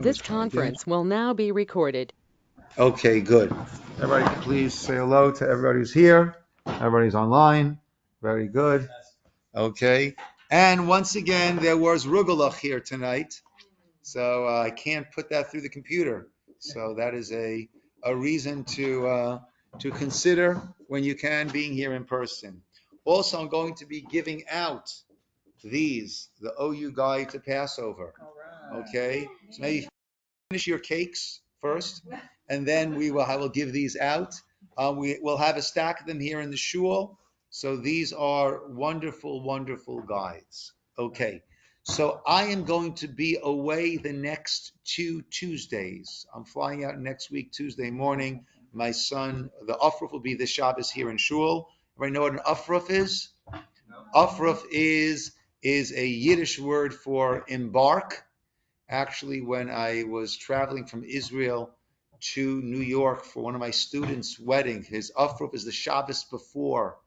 This conference will now be recorded. Okay, good. Everybody, please say hello to everybody who's here. Everybody's online. Very good. Okay. And once again, there was Rugelach here tonight. So I can't put that through the computer. So that is a reason to consider when you can being here in person. Also, I'm going to be giving out the OU guide to Passover. Okay. So maybe finish your cakes first, and then I will give these out. We will have a stack of them here in the shul. So these are wonderful, wonderful guides. Okay. So I am going to be away the next 2 Tuesdays. I'm flying out next week, Tuesday morning. My son, the Afruf will be the Shabbos here in shul. Everybody know what an Afruf is? Afruf is a Yiddish word for embark. Actually, when I was traveling from Israel to New York for one of my students' wedding, his Afruf is the Shabbos before.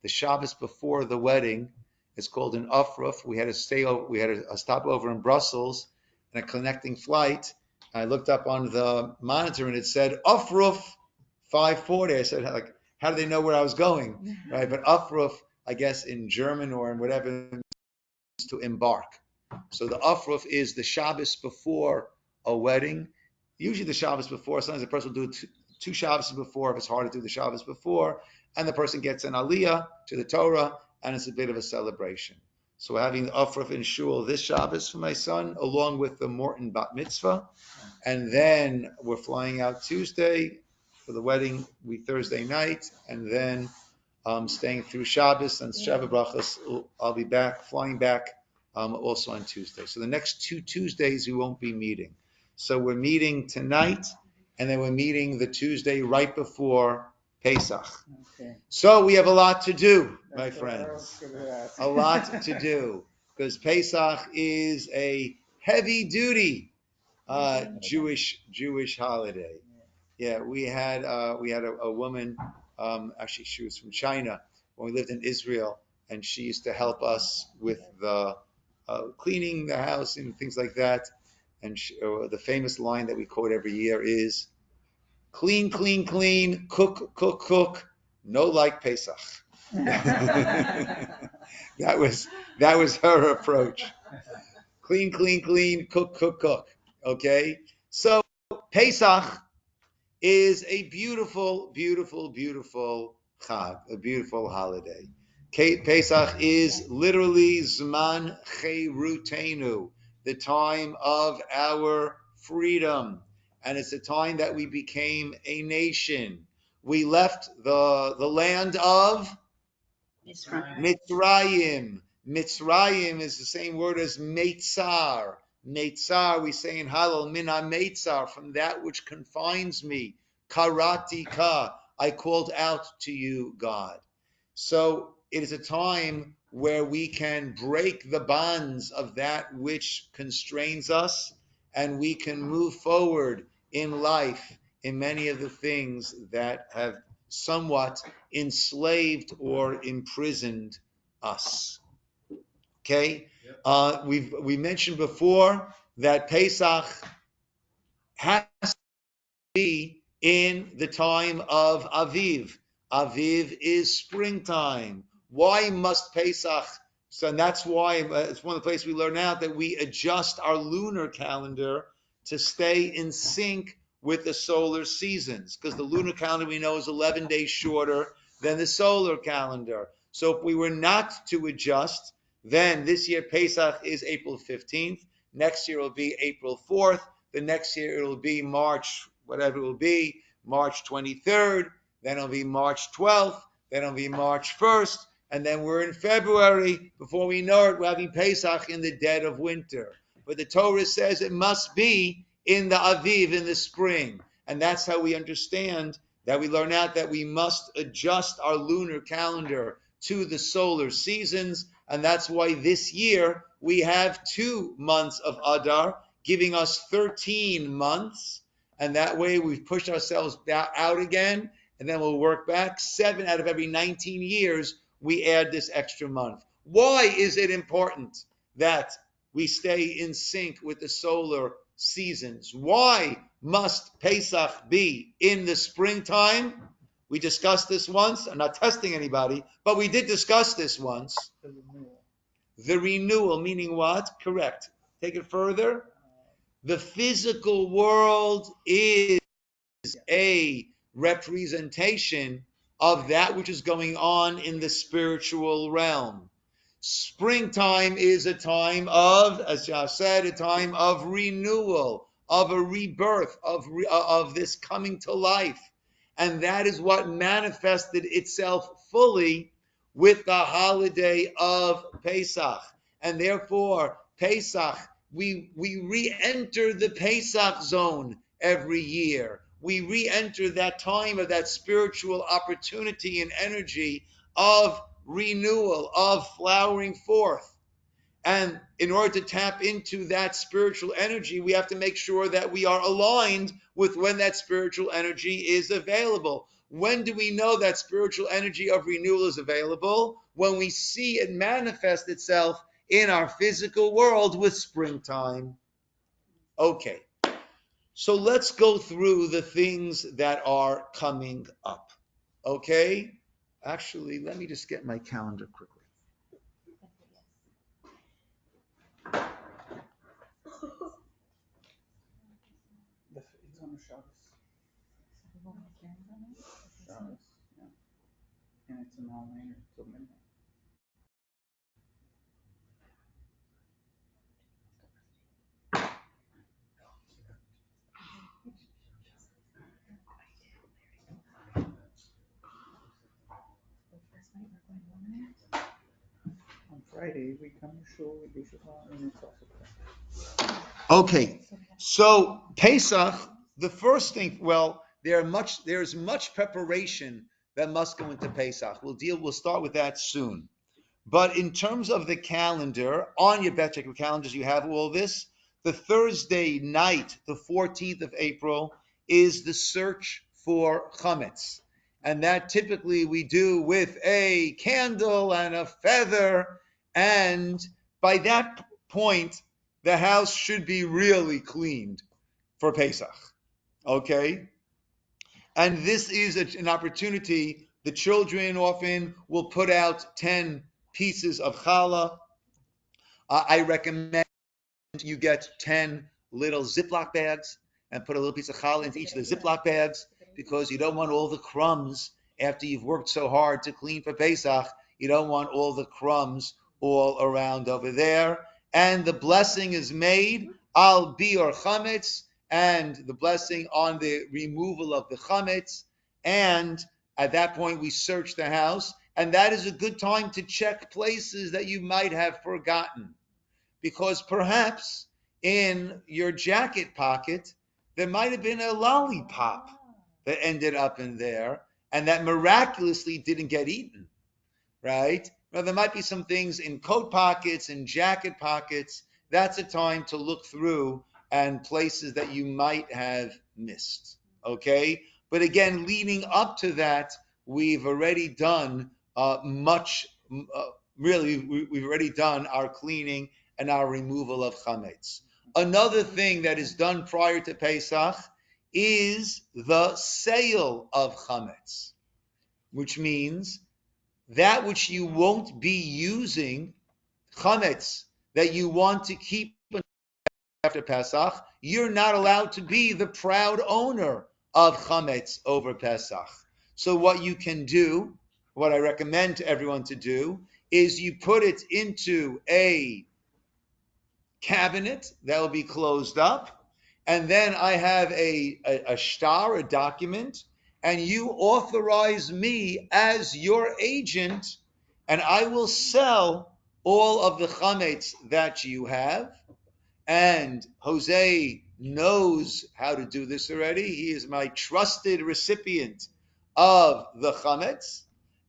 The Shabbos before the wedding is called an Afruf. We had a stopover in Brussels and a connecting flight. I looked up on the monitor and it said Afruf 540. I said, like, how do they know where I was going? Right? But Afruf, I guess in German or in whatever, means to embark. So the Afruf is the Shabbos before a wedding. Usually the Shabbos before, sometimes the person will do two Shabbos before if it's hard to do the Shabbos before, and the person gets an Aliyah to the Torah, and it's a bit of a celebration. So we're having the Afruf in Shul this Shabbos for my son, along with the Morton Bat Mitzvah, and then we're flying out Tuesday for the wedding, Thursday night, and then staying through Shabbos and Shabbat Brachas. I'll be flying back also on Tuesday. So the next 2 Tuesdays we won't be meeting. So we're meeting tonight, and then we're meeting the Tuesday right before Pesach. Okay. So we have a lot to do, my friends. A lot to do, because Pesach is a heavy-duty Jewish holiday. Yeah, we had a woman. Actually, she was from China when we lived in Israel, and she used to help us with the cleaning the house and things like that. And the famous line that we quote every year is, "Clean, clean, clean, cook, cook, cook, no like Pesach." That was her approach. Clean, clean, clean, cook, cook, cook. Okay, so Pesach is a beautiful, beautiful, beautiful Chag, a beautiful holiday. Pesach is literally Zman Cherutenu, the time of our freedom. And it's the time that we became a nation. We left the land of Mitzrayim. Mitzrayim is the same word as Meitzar. Meitzar, we say in Hallel, Mina Meitzar, from that which confines me. Karati ka, I called out to you, God. So it is a time where we can break the bonds of that which constrains us, and we can move forward in life in many of the things that have somewhat enslaved or imprisoned us. Okay? We mentioned before that Pesach has to be in the time of Aviv. Aviv is springtime. Why must Pesach? So and that's why it's one of the places we learn out that we adjust our lunar calendar to stay in sync with the solar seasons, because the lunar calendar we know is 11 days shorter than the solar calendar. So if we were not to adjust, then this year Pesach is April 15th. Next year it will be April 4th. The next year it will be March, whatever it will be, March 23rd. Then it'll be March 12th. Then it'll be March 1st. And then we're in February. Before we know it, we're having Pesach in the dead of winter. But the Torah says it must be in the Aviv, in the spring. And that's how we understand that we learn out that we must adjust our lunar calendar to the solar seasons. And that's why this year we have 2 months of Adar, giving us 13 months. And that way we've pushed ourselves out again, and then we'll work back. 7 out of every 19 years, we add this extra month. Why is it important that we stay in sync with the solar seasons. Why must Pesach be in the springtime? We discussed this once. I'm not testing anybody, but we did discuss this once. The renewal, meaning what? Correct. Take it further. The physical world is a representation of that which is going on in the spiritual realm. Springtime is a time of, as Josh said, a time of renewal, of a rebirth, of this coming to life. And that is what manifested itself fully with the holiday of Pesach. And therefore, Pesach, we re-enter the Pesach zone every year. We re-enter that time of that spiritual opportunity and energy of renewal, of flowering forth. And in order to tap into that spiritual energy, we have to make sure that we are aligned with when that spiritual energy is available. When do we know that spiritual energy of renewal is available? When we see it manifest itself in our physical world with springtime. Okay, so let's go through the things that are coming up. Okay? Actually, let me just get my calendar quickly. It's on the Shabbos. Shabbos, yeah. And it's an all-nighter till midnight. On Friday, we come to shul, we do Shabbat, and it's also Okay, so Pesach, the first thing, well, there's much preparation that must go into Pesach. We'll start with that soon. But in terms of the calendar, on your Beth check calendars, you have all this. The Thursday night, the 14th of April, is the search for Comets. And that typically we do with a candle and a feather. And by that point, the house should be really cleaned for Pesach. Okay? And this is an opportunity. The children often will put out 10 pieces of challah. I recommend you get 10 little Ziploc bags and put a little piece of challah into each of the Ziploc bags, because you don't want all the crumbs after you've worked so hard to clean for Pesach. You don't want all the crumbs all around over there. And the blessing is made al biur chametz, and the blessing on the removal of the chametz. And at that point, we search the house, and that is a good time to check places that you might have forgotten, because perhaps in your jacket pocket there might have been a lollipop that ended up in there and that miraculously didn't get eaten, right? Now, there might be some things in coat pockets and jacket pockets. That's a time to look through and places that you might have missed, okay? But again, leading up to that, we've already done we've already done our cleaning and our removal of chametz. Another thing that is done prior to Pesach is the sale of chametz, which means that which you won't be using, chametz, that you want to keep after Pesach, you're not allowed to be the proud owner of chametz over Pesach. So what you can do, what I recommend to everyone to do, is you put it into a cabinet that will be closed up, and then I have a shtar, a document, and you authorize me as your agent, and I will sell all of the chametz that you have. And Jose knows how to do this already. He is my trusted recipient of the chametz,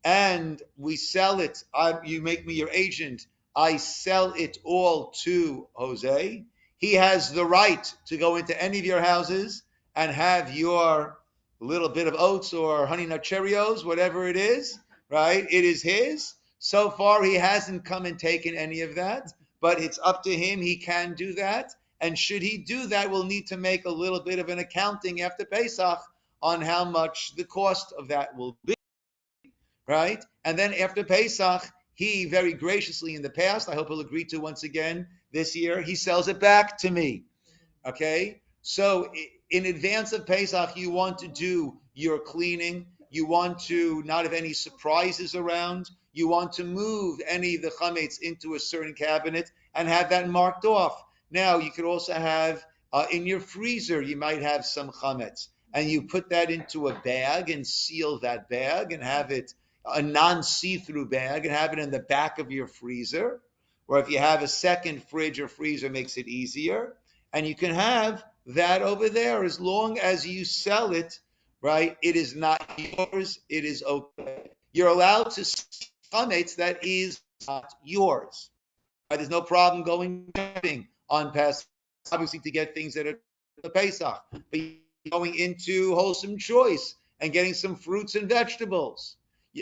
and we sell it. You make me your agent. I sell it all to Jose. He has the right to go into any of your houses and have your little bit of oats or honey nut Cheerios, whatever it is, right? It is his. So far, he hasn't come and taken any of that, but it's up to him. He can do that. And should he do that, we'll need to make a little bit of an accounting after Pesach on how much the cost of that will be, right? And then after Pesach, he very graciously in the past, I hope he'll agree to once again this year, he sells it back to me. Okay? So in advance of Pesach, you want to do your cleaning. You want to not have any surprises around. You want to move any of the chametz into a certain cabinet and have that marked off. Now, you could also have in your freezer, you might have some chametz, and you put that into a bag and seal that bag and have it a non-see-through bag and have it in the back of your freezer. Or if you have a second fridge or freezer, makes it easier. And you can have that over there as long as you sell it, right? It is not yours. It is okay. You're allowed to see chametz that is not yours. Right? There's no problem going shopping on Pesach, obviously to get things that are Pesach. But going into Wholesome Choice and getting some fruits and vegetables.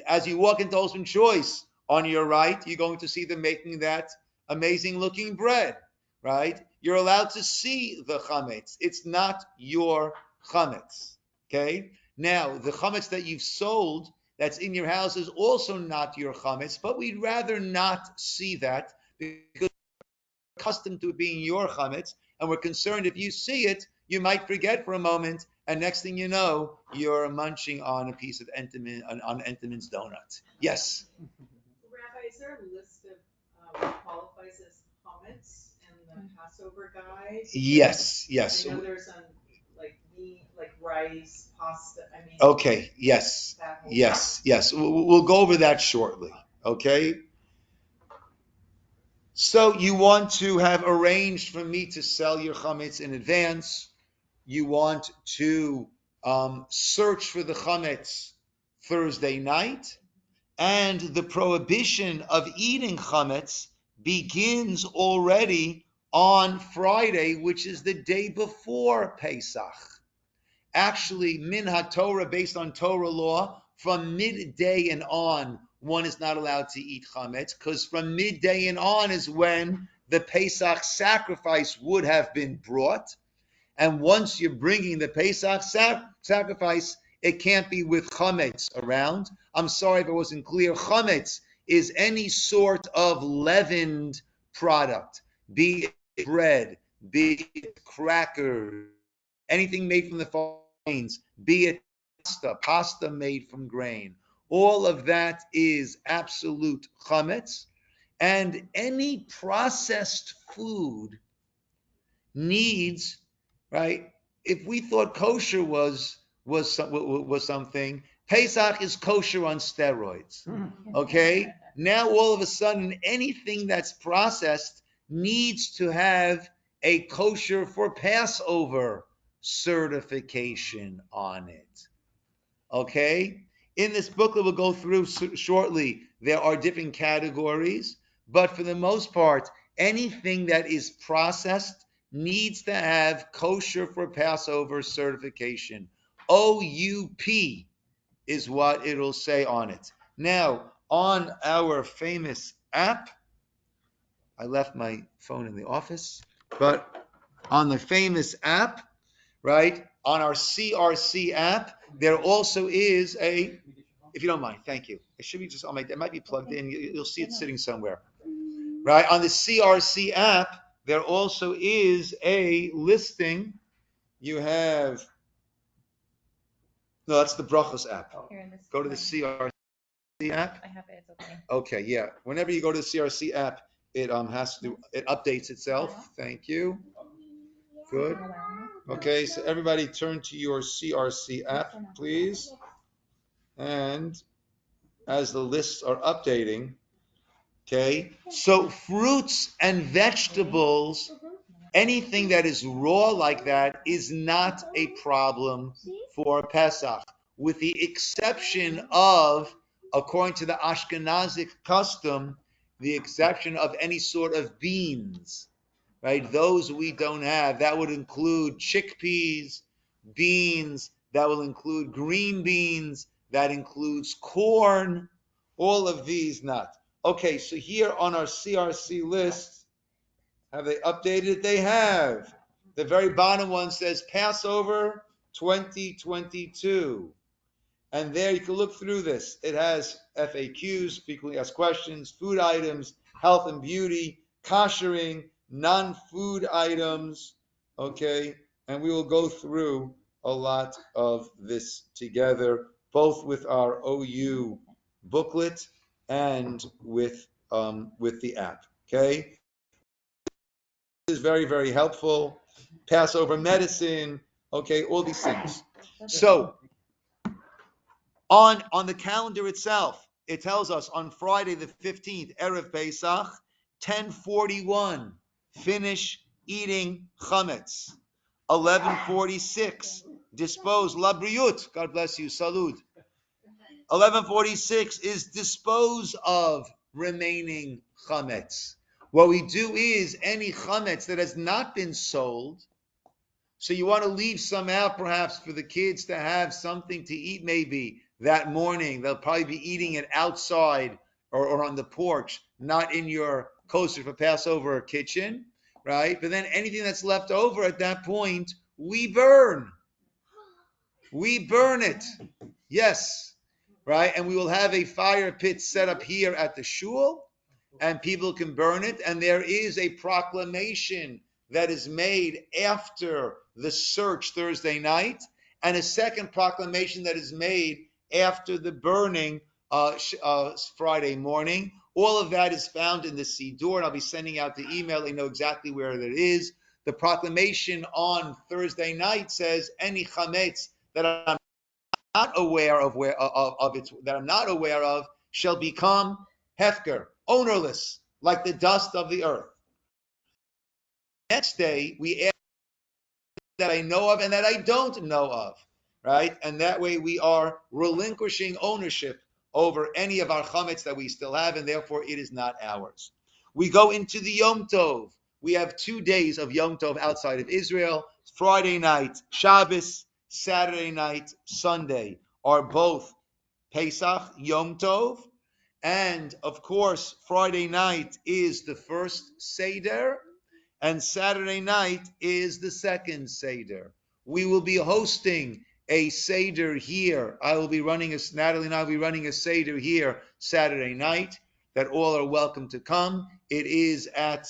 As you walk into Wholesome Choice, on your right, you're going to see them making that amazing looking bread, right? You're allowed to see the chametz. It's not your chametz, okay? Now, the chametz that you've sold that's in your house is also not your chametz, but we'd rather not see that because we're accustomed to it being your chametz, and we're concerned if you see it, you might forget for a moment, and next thing you know, you're munching on a piece of on Entenmann's donut. Yes? Rabbi, is there a list of what qualifies as comets in the Passover guide? Yes. I know there's like meat, like rice, pasta. I mean. Okay. Yes. Yes. We'll go over that shortly. Okay. So you want to have arranged for me to sell your chametz in advance. You want to search for the chametz Thursday night, and the prohibition of eating chametz begins already on Friday, which is the day before Pesach. Actually, min ha-Torah, based on Torah law, from midday and on, one is not allowed to eat chametz, because from midday and on is when the Pesach sacrifice would have been brought. And once you're bringing the Pesach sacrifice, it can't be with chametz around. I'm sorry if it wasn't clear. Chametz is any sort of leavened product, be it bread, be it crackers, anything made from the grains, be it pasta made from grain. All of that is absolute chametz. And any processed food needs, right? If we thought kosher was something, Pesach is kosher on steroids. Okay? Now all of a sudden, anything that's processed needs to have a kosher for Passover certification on it. Okay? In this booklet we'll go through shortly, there are different categories, but for the most part, anything that is processed needs to have kosher for Passover certification. OUP is what it'll say on it. Now, on our famous app, I left my phone in the office, but on the famous app, right, on our CRC app, there also is a, if you don't mind, thank you. It should be just on my, it might be plugged in. You'll see it sitting somewhere. Right, on the CRC app, there also is a listing. You have, no, that's the Brachos app. Go to the CRC app. I have it, it's okay. Okay, yeah. Whenever you go to the CRC app, it has to, it updates itself. Thank you. Good. Okay, so everybody turn to your CRC app, please. And as the lists are updating, okay, so fruits and vegetables, anything that is raw like that is not a problem for Pesach, with the exception of, according to the Ashkenazic custom, the exception of any sort of beans, right? Those we don't have. That would include chickpeas, beans, that will include green beans, that includes corn, all of these not. Okay, so here on our CRC list, Have they updated it? They have. The very bottom one says Passover 2022. And there you can look through this. It has FAQs, frequently asked questions, food items, health and beauty, koshering, non-food items. Okay, and we will go through a lot of this together, both with our OU booklet and with the app. Okay, this is very, very helpful. Passover medicine. Okay, all these things. So on the calendar itself, it tells us on Friday the 15th, Erev Pesach, 10:41, finish eating chametz. 11:46, dispose, labriut, God bless you, salud. 11:46 is dispose of remaining chametz. What we do is any chametz that has not been sold, so you want to leave some out perhaps for the kids to have something to eat maybe that morning. They'll probably be eating it outside or on the porch, not in your kosher for Passover kitchen, right? But then anything that's left over at that point, we burn. We burn it. Yes, right? And we will have a fire pit set up here at the shul, and people can burn it. And there is a proclamation that is made after the search Thursday night, and a second proclamation that is made after the burning Friday morning. All of that is found in the Siddur, and I'll be sending out the email. They know exactly where that is. The proclamation on Thursday night says, any chametz that I'm not aware of that I'm not aware of shall become hefker, ownerless, like the dust of the earth. Next day, we add that I know of and that I don't know of, right? And that way we are relinquishing ownership over any of our chametz that we still have, and therefore it is not ours. We go into the Yom Tov. We have 2 days of Yom Tov outside of Israel. Friday night, Shabbos, Saturday night, Sunday are both Pesach, Yom Tov, and of course, Friday night is the first Seder, and Saturday night is the second Seder. We will be hosting a Seder here. Natalie and I will be running a Seder here Saturday night that all are welcome to come. It is at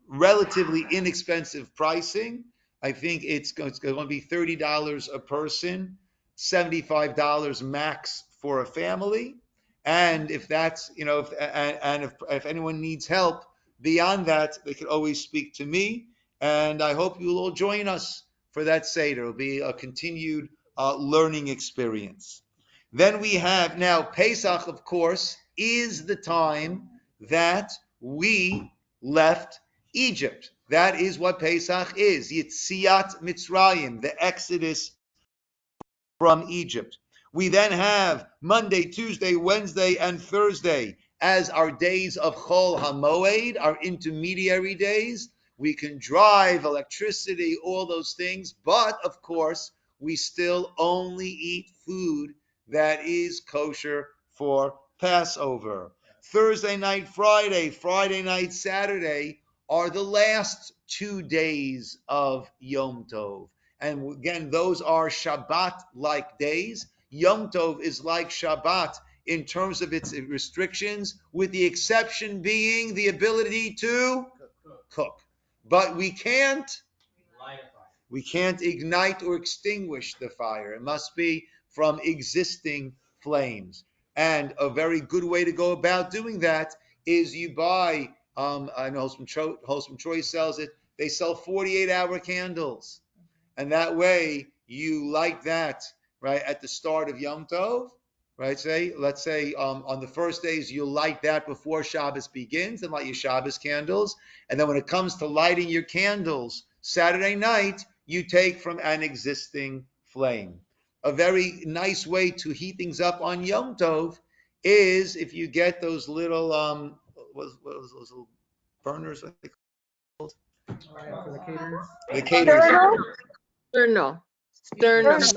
relatively inexpensive pricing. I think it's going to be $30 a person, $75 max for a family. And if that's, if anyone needs help beyond that, they can always speak to me. And I hope you'll all join us for that Seder. It'll be a continued learning experience. Then we have now Pesach, of course, is the time that we left Egypt. That is what Pesach is. Yitziat Mitzrayim, the Exodus from Egypt. We then have Monday, Tuesday, Wednesday, and Thursday as our days of Chol HaMoed, our intermediary days. We can drive, electricity, all those things, but of course, we still only eat food that is kosher for Passover. Thursday night, Friday night, Saturday are the last 2 days of Yom Tov. And again, those are Shabbat-like days. Yom Tov is like Shabbat in terms of its restrictions, with the exception being the ability to cook. But we can't ignite or extinguish the fire. It must be from existing flames. And a very good way to go about doing that is you buy, I know Wholesome Choice sells it, they sell 48-hour candles. And that way you light that, right, at the start of Yom Tov, right? Let's say on the first days you light that before Shabbos begins and light your Shabbos candles. And then when it comes to lighting your candles Saturday night, you take from an existing flame. A very nice way to heat things up on Yom Tov is if you get those little, what was those little burners? For the caterers. The caterers. Or no? Sternos,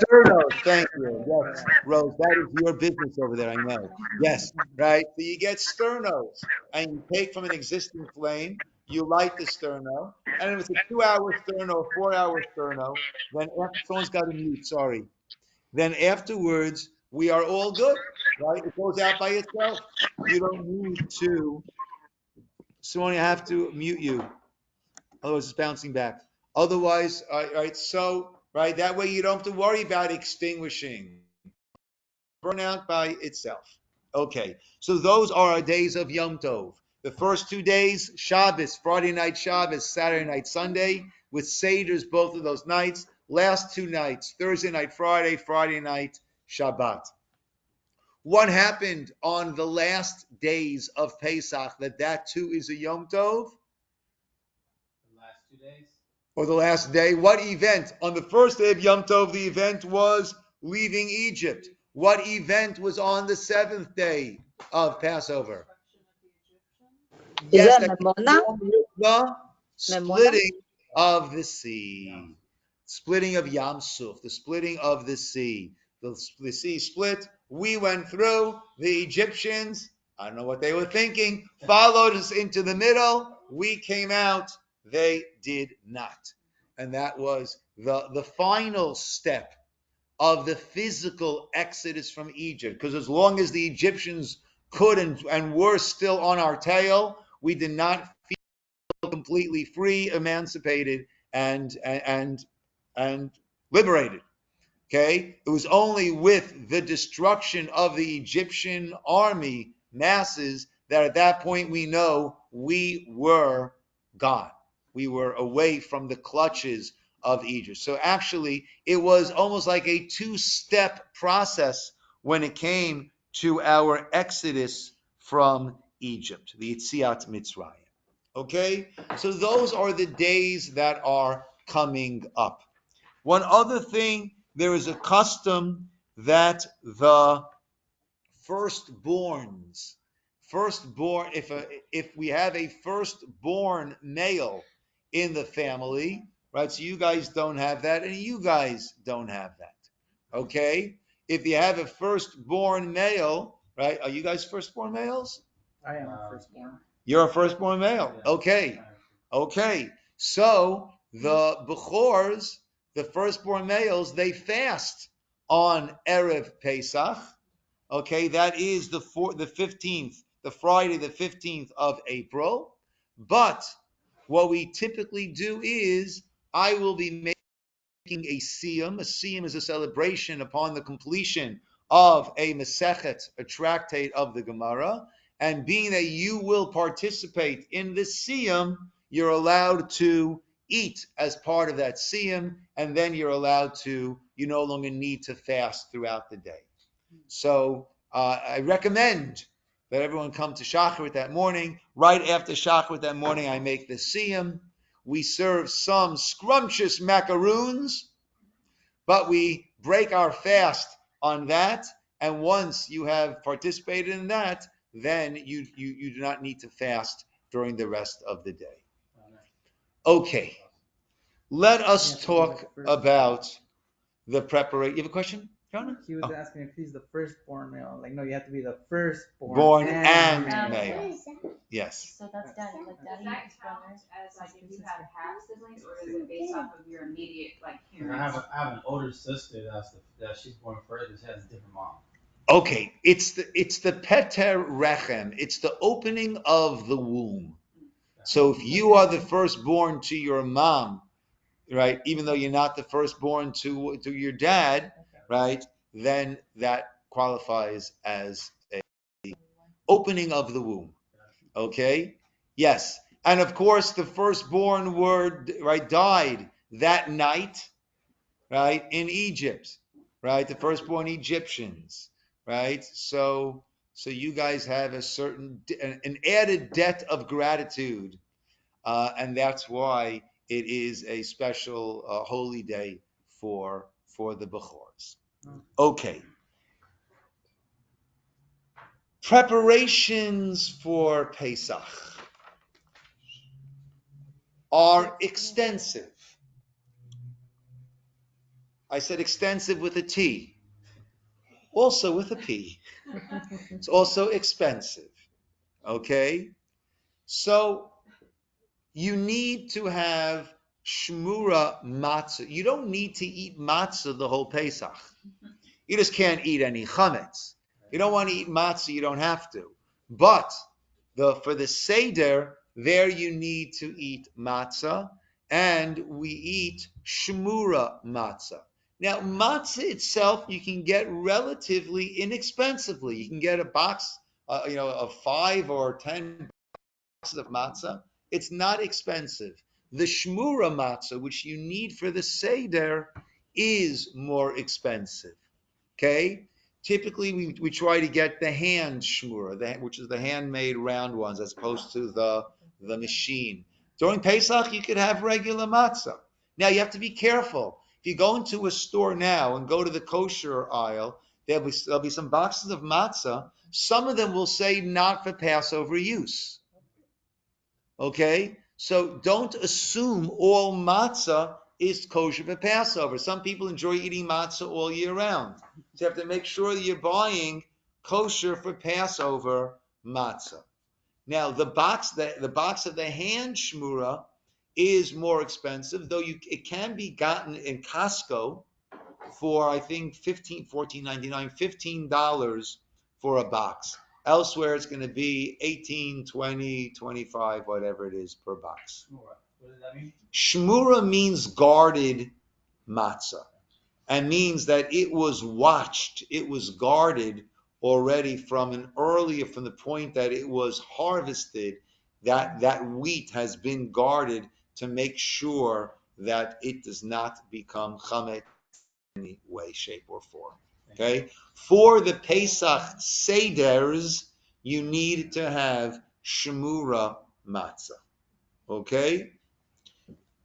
thank you. Yes, Rose, that is your business over there, I know. Yes, right? So you get sternos, and you take from an existing flame, you light the sterno, and if it's a 2-hour sterno, 4-hour sterno, then after, someone's got to mute, sorry. Then afterwards, we are all good, right? It goes out by itself. You don't need to, someone have to mute you. Otherwise, it's bouncing back. Otherwise, right, so, right, that way you don't have to worry about extinguishing. Burn out by itself. Okay, so those are our days of Yom Tov. The first 2 days, Shabbos, Friday night Shabbos, Saturday night Sunday, with Seders both of those nights. Last 2 nights, Thursday night Friday, Friday night Shabbat. What happened on the last days of Pesach that too is a Yom Tov? The last 2 days? Or the last day. What event? On the first day of Yom Tov, the event was leaving Egypt. What event was on the 7th day of Passover? Yes, that's the splitting of the sea. Splitting of Yam Suf, the splitting of the sea. The sea split. We went through. The Egyptians, I don't know what they were thinking, followed us into the middle. We came out. They did not. And that was the final step of the physical exodus from Egypt. Because as long as the Egyptians could and were still on our tail, we did not feel completely free, emancipated, and liberated. Okay, it was only with the destruction of the Egyptian army masses that at that point we know we were gone. We were away from the clutches of Egypt. So actually, it was almost like a 2-step process when it came to our exodus from Egypt, the Yetziat Mitzrayim. Okay, so those are the days that are coming up. One other thing, there is a custom that the firstborns, if we have a firstborn male in the family, right? So you guys don't have that, and you guys don't have that. Okay? If you have a firstborn male, right? Are you guys firstborn males? I am a firstborn. You're a firstborn male. Okay. Okay. So the Bechors, the firstborn males, they fast on Erev Pesach. Okay, that is the 15th, the Friday, the 15th of April. But what we typically do is I will be making a siyum. A siyum is a celebration upon the completion of a Masechet, a tractate of the Gemara. And being that you will participate in this siyum, you're allowed to eat as part of that siyum, and then you're allowed to, you no longer need to fast throughout the day. So I recommend that everyone come to Shacharit that morning. Right after Shacharit that morning, I make the siyum. We serve some scrumptious macaroons, but we break our fast on that. And once you have participated in that, then you do not need to fast during the rest of the day. Okay, let us talk about the preparation. You have a question, Jonah? He was asking if he's the firstborn male. Like, no, you have to be the firstborn Born and male. Yes. So that's daddy, like daddy and his brother. As like if you have half siblings, or is it based off of your immediate like I parents? have an older sister that she's born first, but she has a different mom. Okay, it's the Peter Rechem. It's the opening of the womb. So if you are the firstborn to your mom, right, even though you're not the firstborn to your dad, right, then that qualifies as a opening of the womb. Okay? Yes. And of course, the firstborn died that night, right, in Egypt, right? The firstborn Egyptians, right? So you guys have an added debt of gratitude, and that's why it is a special holy day for the Bechors. Okay. Preparations for Pesach are extensive. I said extensive with a T, also with a P. It's also expensive. Okay? So you need to have shmura matzah. You don't need to eat matzah the whole Pesach. You just can't eat any chametz. You don't want to eat matzah, you don't have to. But for the Seder, there you need to eat matzah, and we eat shmura matzah. Now, matzah itself, you can get relatively inexpensively. You can get a box, of 5 or 10 boxes of matzah. It's not expensive. The shmura matzah, which you need for the Seder, is more expensive. Okay? Typically, we try to get the hand shmura, which is the handmade round ones, as opposed to the machine. During Pesach, you could have regular matzah. Now, you have to be careful. If you go into a store now and go to the kosher aisle, there'll be some boxes of matzah. Some of them will say not for Passover use. Okay? So don't assume all matzah is kosher for Passover. Some people enjoy eating matzah all year round. So you have to make sure that you're buying kosher for Passover matzah. Now, the box of the hand shmura is more expensive, though it can be gotten in Costco for, I think, $15 for a box. Elsewhere, it's going to be 18, 20, 25, whatever it is per box. What does that mean? Shmura means guarded matzah, and means that it was watched, it was guarded already from the point that it was harvested. That wheat has been guarded to make sure that it does not become chametz in any way, shape, or form. Okay? For the Pesach Seders, you need to have shmura matzah. Okay?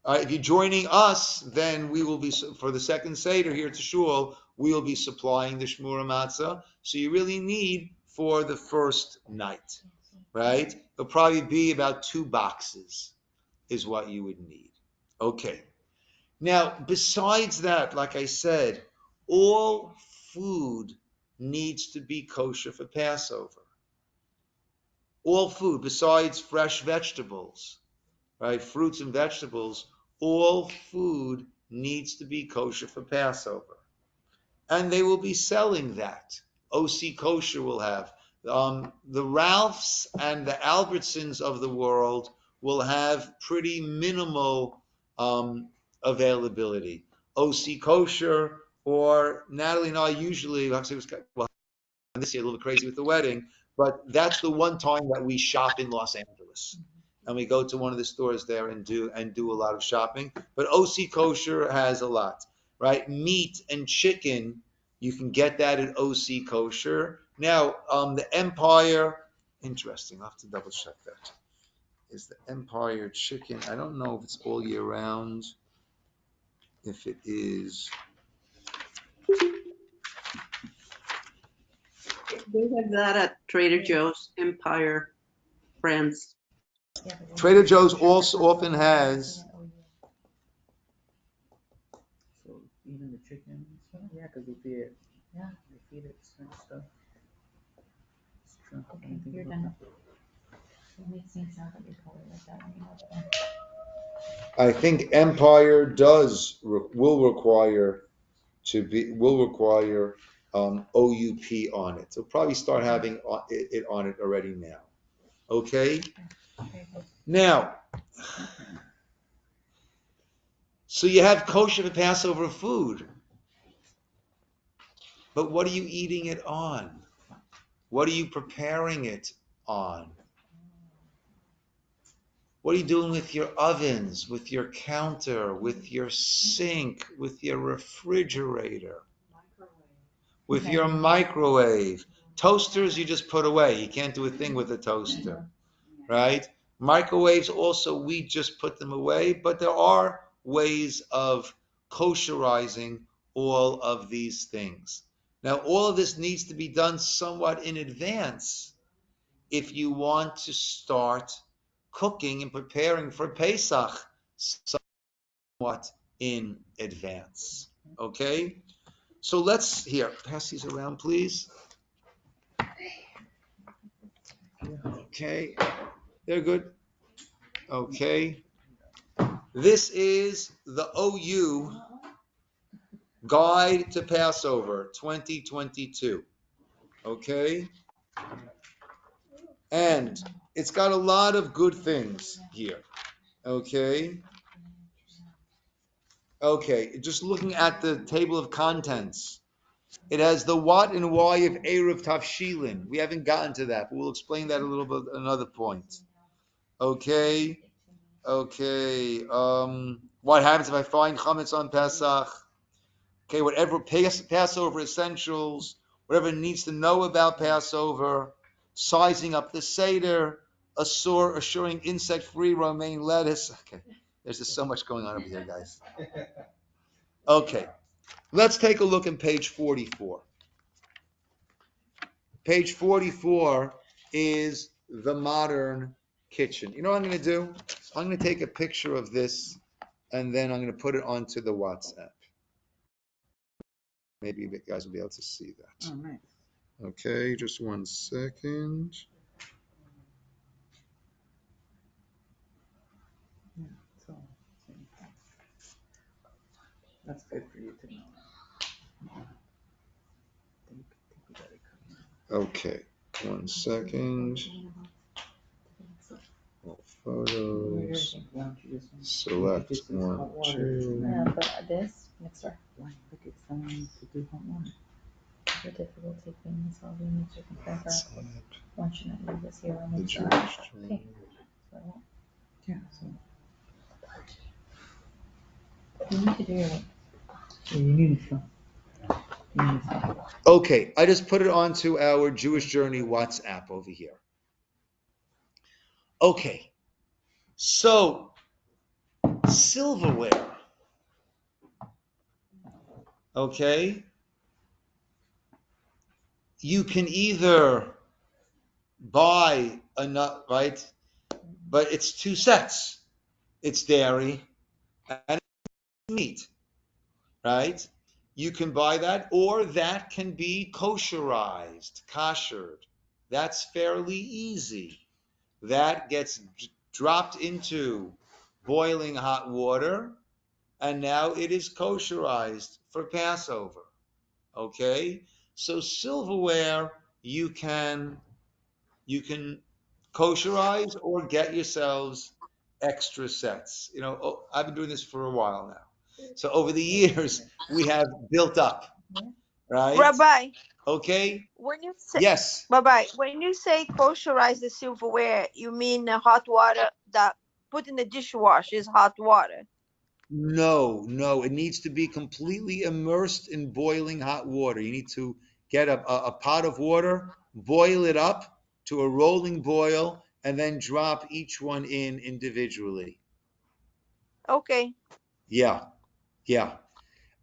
If you're joining us, then we will be, for the second Seder here to Shul, we will be supplying the shmura matzah. So you really need for the first night, right? It'll probably be about 2 boxes is what you would need. Okay. Now, besides that, like I said, all food needs to be kosher for Passover. All food, besides fresh vegetables, right? Fruits and vegetables, all food needs to be kosher for Passover. And they will be selling that. OC Kosher will have. The Ralphs and the Albertsons of the world will have pretty minimal availability. OC Kosher, or Natalie and I usually, this year a little bit crazy with the wedding, but that's the one time that we shop in Los Angeles. And we go to one of the stores there and do a lot of shopping. But OC Kosher has a lot, right? Meat and chicken, you can get that at OC Kosher. Now, the Empire, interesting, I'll have to double check that. Is the Empire chicken, I don't know if it's all year round. If it is, They have that at Trader Joe's, Empire Brands. Trader Joe's also often has. So even the chicken and stuff? Yeah, because they feed it. Yeah. They feed it certain stuff. It's true. I Okay, didn't think you're about done. that. It makes me sound like you're probably like that anymore. I think Empire will require OUP on it. So probably start having it on it already now. Okay? Now, so you have kosher for Passover food. But what are you eating it on? What are you preparing it on? What are you doing with your ovens, with your counter, with your sink, with your refrigerator, with your microwave? Toasters you just put away. You can't do a thing with a toaster, right? Microwaves also, we just put them away, but there are ways of kosherizing all of these things. Now, all of this needs to be done somewhat in advance if you want to start cooking and preparing for Pesach somewhat in advance. Okay? So let's, here, pass these around, please. Okay, they're good. Okay. This is the OU Guide to Passover 2022. Okay? And it's got a lot of good things here. Okay? Okay, just looking at the table of contents. It has the what and why of Erev Tavshilin. We haven't gotten to that, but we'll explain that a little bit at another point. Okay? Okay. What happens if I find Comets on Pesach? Okay, whatever Passover essentials, whatever needs to know about Passover, sizing up the Seder, assuring insect-free romaine lettuce. Okay, there's just so much going on over here, guys. Okay, let's take a look at page 44. Page 44 is the modern kitchen. You know what I'm going to do? I'm going to take a picture of this, and then I'm going to put it onto the WhatsApp. Maybe you guys will be able to see that. Oh, nice. Okay, just 1 second. Yeah, so that's good for you to know. I think we got it covered. Okay, 1 second. All photos. Why don't you just Select this is 1, hot water, 2. Yeah, but this mixer, Why? Look, it's telling to do hot water. the difficulty cleaning this all the mixer can cover. Once you not use this here, I'll The make sure. Jewish Okay. So I won't. Yeah, so You need to do your you need to show. You need to show. Okay, I just put it onto our Jewish Journey WhatsApp over here. Okay, so silverware. Okay, you can either buy a nut, right? But it's 2 sets. It's dairy and meat, right? You can buy that, or that can be kosherized, koshered. That's fairly easy. That gets dropped into boiling hot water, and now it is kosherized for Passover. Okay? So silverware you can kosherize or get yourselves extra sets. You know, I've been doing this for a while now. So over the years we have built up, right? Rabbi, Okay? when you say Yes. Rabbi, when you say kosherize the silverware, you mean the hot water that put in the dishwasher is hot water. No. It needs to be completely immersed in boiling hot water. You need to get a pot of water, boil it up to a rolling boil, and then drop each one in individually. Okay. Yeah.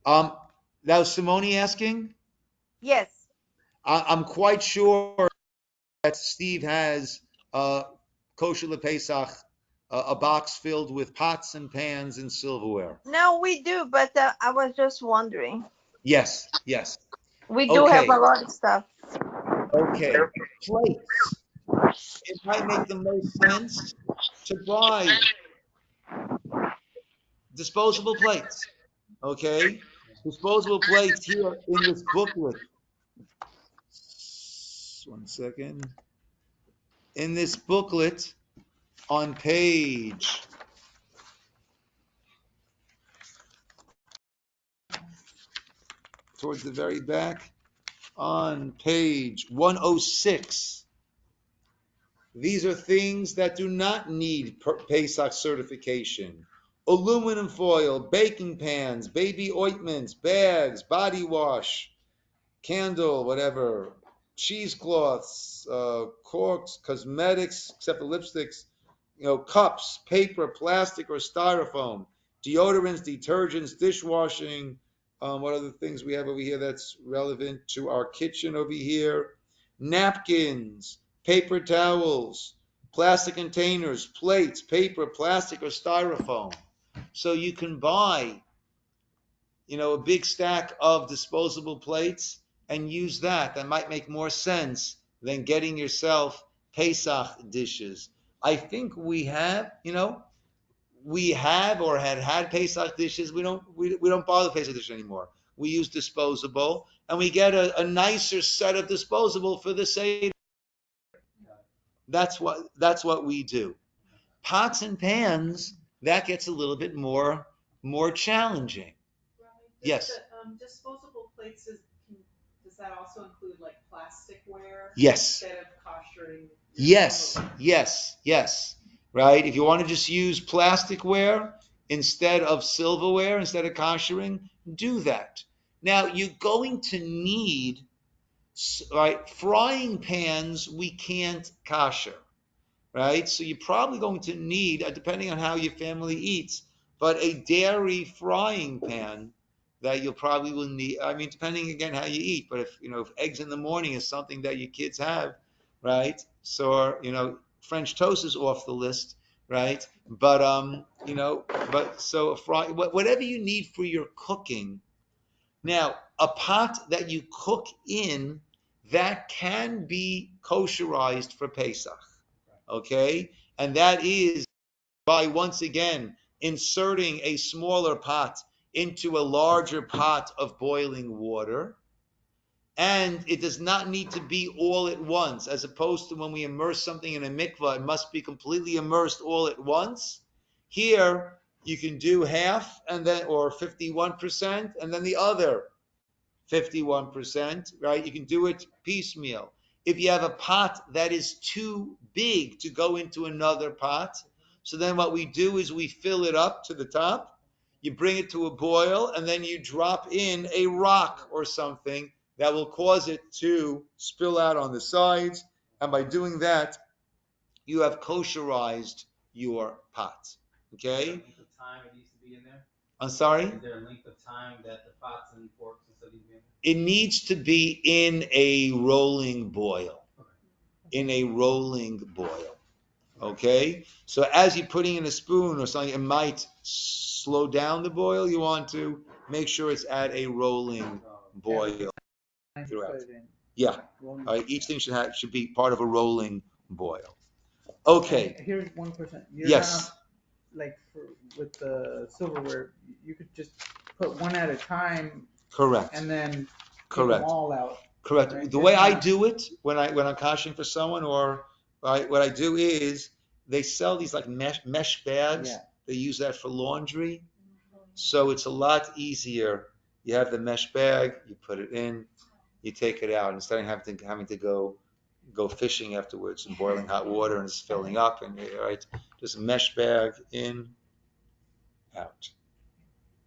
Now Simone asking? Yes. I'm quite sure that Steve has kosher Pesach, a box filled with pots and pans and silverware. No, we do, but I was just wondering. Yes. We do have a Okay. lot of stuff. Okay. Plates. It might make the most sense to buy disposable plates. Okay. Disposable plates here in this booklet. 1 second. In this booklet on page towards the very back on page 106. These are things that do not need Pesach certification. Aluminum foil, baking pans, baby ointments, bags, body wash, candle, whatever, cheesecloths, corks, cosmetics, except for lipsticks, cups, paper, plastic, or styrofoam, deodorants, detergents, dishwashing. What other things we have over here that's relevant to our kitchen over here? Napkins, paper towels, plastic containers, plates, paper, plastic, or styrofoam. So you can buy a big stack of disposable plates and use that. That might make more sense than getting yourself Pesach dishes. I think we have or had Pesach dishes. We don't bother Pesach dishes anymore. We use disposable, and we get a nicer set of disposable for the Seder. That's what we do. Pots and pans, that gets a little bit more challenging. Yes. The disposable plates does that also include like plasticware? Yes. Instead of koshering? Yes. Right? If you want to just use plasticware instead of silverware, instead of koshering, do that. Now, you're going to need, right, frying pans we can't kosher. Right? So you're probably going to need, depending on how your family eats, but a dairy frying pan that you'll probably will need. I mean, depending again how you eat, but if eggs in the morning is something that your kids have, right? So French toast is off the list, right? But so a fry, whatever you need for your cooking. Now, a pot that you cook in that can be kosherized for Pesach. Okay, and that is by once again inserting a smaller pot into a larger pot of boiling water, and it does not need to be all at once, as opposed to when we immerse something in a mikvah, it must be completely immersed all at once. Here you can do half and then or 51% and then the other 51%, right? You can do it piecemeal. If you have a pot that is too big to go into another pot, so then what we do is we fill it up to the top, you bring it to a boil, and then you drop in a rock or something that will cause it to spill out on the sides, and by doing that, you have kosherized your pot. Okay? Length of time it needs to be in there? I'm sorry? Is there a length of time that the pots and forks and stuff need to be in there? It needs to be in a rolling boil. In a rolling boil. Okay? So as you're putting in a spoon or something, it might slow down the boil. You want to make sure it's at a rolling boil throughout. Yeah. All right. Each thing should be part of a rolling boil. Okay. And here's one question. You're Yes. not, like with the silverware, you could just put one at a time. Correct. And then Correct. take them all out. Correct. Right? The way I do it when I'm koshing for someone, or what I do is they sell these like mesh bags. Yeah. They use that for laundry, so it's a lot easier. You have the mesh bag, you put it in, you take it out instead of having to go fishing afterwards and boiling hot water and it's filling up and right. Just a mesh bag in, out.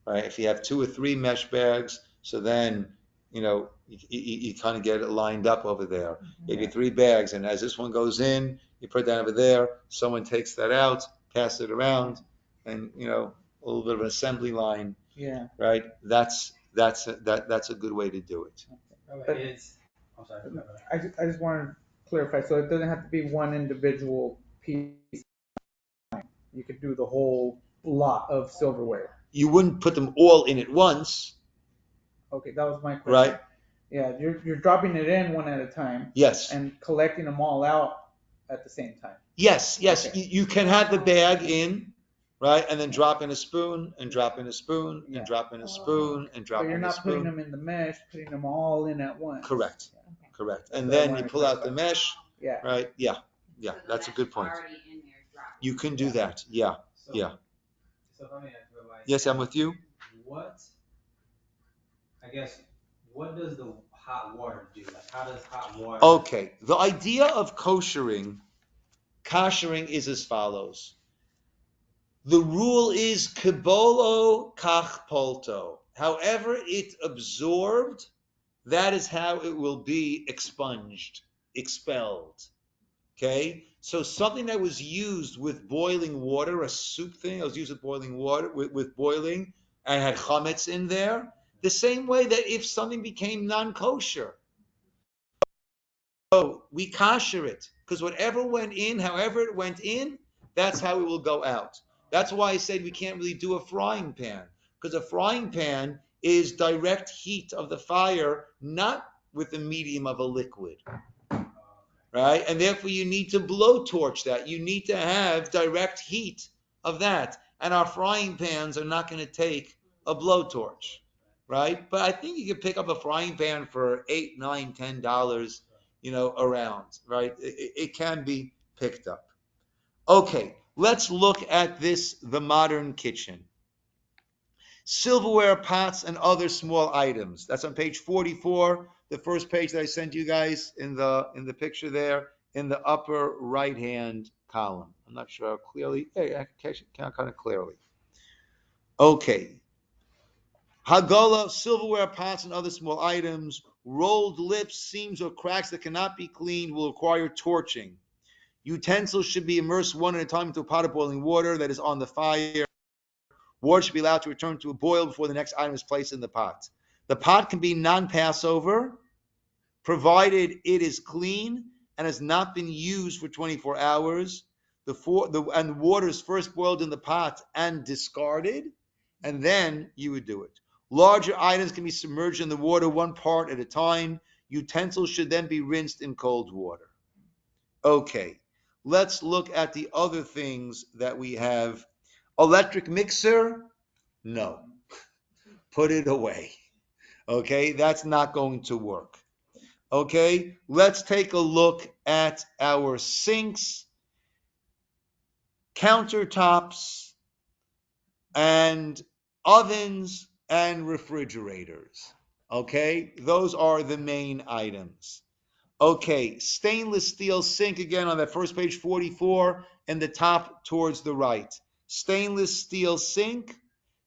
Right. If you have 2 or 3 mesh bags, so then you kind of get it lined up over there. Mm-hmm. If you have 3 bags, and as this one goes in, you put that over there. Someone takes that out, pass it around, and a little bit of an assembly line. Yeah. Right. That's a good way to do it. But I'm sorry. I just want to clarify. So it doesn't have to be one individual piece. You could do the whole lot of silverware. You wouldn't put them all in at once. Okay, that was my question. Right. Yeah, you're dropping it in one at a time. Yes. And collecting them all out at the same time. Yes. Okay. You can have the bag in, right, and then drop in a spoon, and drop in a spoon, and drop in a spoon, and drop in a spoon. But you're not putting them in the mesh, putting them all in at once. Correct. Correct. And then you pull out the mesh. Yeah. Right. Yeah. So That's a good point. in there, You can do that. Yeah. Yeah. So let me ask you, like, yes, I'm with you. What does the hot water do? Like, how does hot water? Okay. The idea of koshering is as follows. The rule is kibolo kach polto. However it absorbed, that is how it will be expunged, expelled. Okay? So something that was used with boiling water, a soup thing, I was used with boiling water, with boiling, and had comets in there, the same way that if something became non-kosher, so we kosher it, because whatever went in, however it went in, that's how it will go out. That's why I said we can't really do a frying pan, because a frying pan is direct heat of the fire, not with the medium of a liquid. Right? And therefore you need to blowtorch that. You need to have direct heat of that. And our frying pans are not going to take a blowtorch. Right? But I think you can pick up a frying pan for $8, $9, $10, around. Right? It can be picked up. Okay, let's look at the modern kitchen. Silverware, pots, and other small items. That's on page 44, the first page that I sent you guys in the picture there, in the upper right-hand column. I'm not sure how clearly. Hey, I can kind of clearly. Okay. Hagala, silverware, pots, and other small items. Rolled lips, seams, or cracks that cannot be cleaned will require torching. Utensils should be immersed one at a time into a pot of boiling water that is on the fire. Water should be allowed to return to a boil before the next item is placed in the pot. The pot can be non-Passover, provided it is clean and has not been used for 24 hours. And water is first boiled in the pot and discarded, and then you would do it. Larger items can be submerged in the water one part at a time. Utensils should then be rinsed in cold water. Okay, let's look at the other things that we have. Electric mixer, no. Put it away. Okay, that's not going to work. Okay, let's take a look at our sinks, countertops, and ovens and refrigerators. Okay, those are the main items. Okay, stainless steel sink again on that first page 44 in the top towards the right. Stainless steel sink.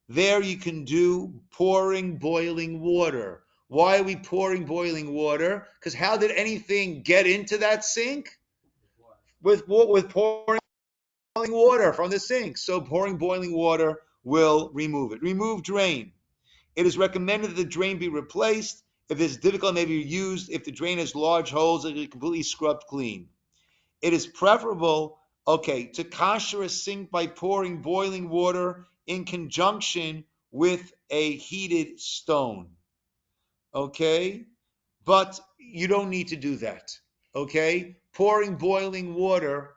There you can do pouring boiling water. Why are we pouring boiling water? Because how did anything get into that sink? With pouring boiling water from the sink. So pouring boiling water will remove it. Remove drain. It is recommended that the drain be replaced. If it's difficult, it may be used. If the drain has large holes, it will be completely scrubbed clean. It is preferable, to kosher a sink by pouring boiling water in conjunction with a heated stone. Okay? But you don't need to do that. Okay? Pouring boiling water,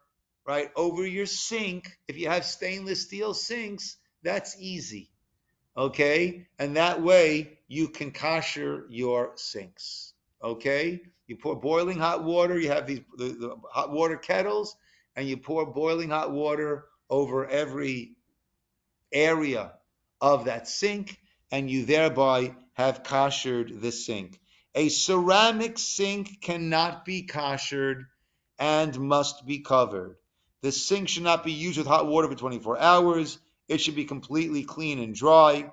right, over your sink, if you have stainless steel sinks, that's easy. Okay? And that way you can kosher your sinks. Okay? You pour boiling hot water, you have the hot water kettles, and you pour boiling hot water over every area of that sink, and you thereby have koshered the sink. A ceramic sink cannot be koshered and must be covered. The sink should not be used with hot water for 24 hours. It should be completely clean and dry,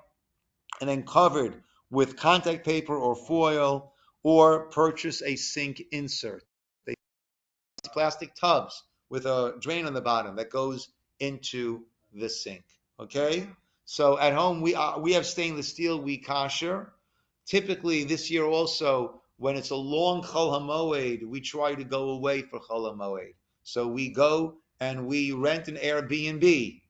and then covered with contact paper or foil, or purchase a sink insert. They plastic tubs with a drain on the bottom that goes into the sink. Okay, so at home we have stainless steel, we kosher. Typically this year also, when it's a long Chol HaMoed, we try to go away for Chol HaMoed. So we go and we rent an Airbnb.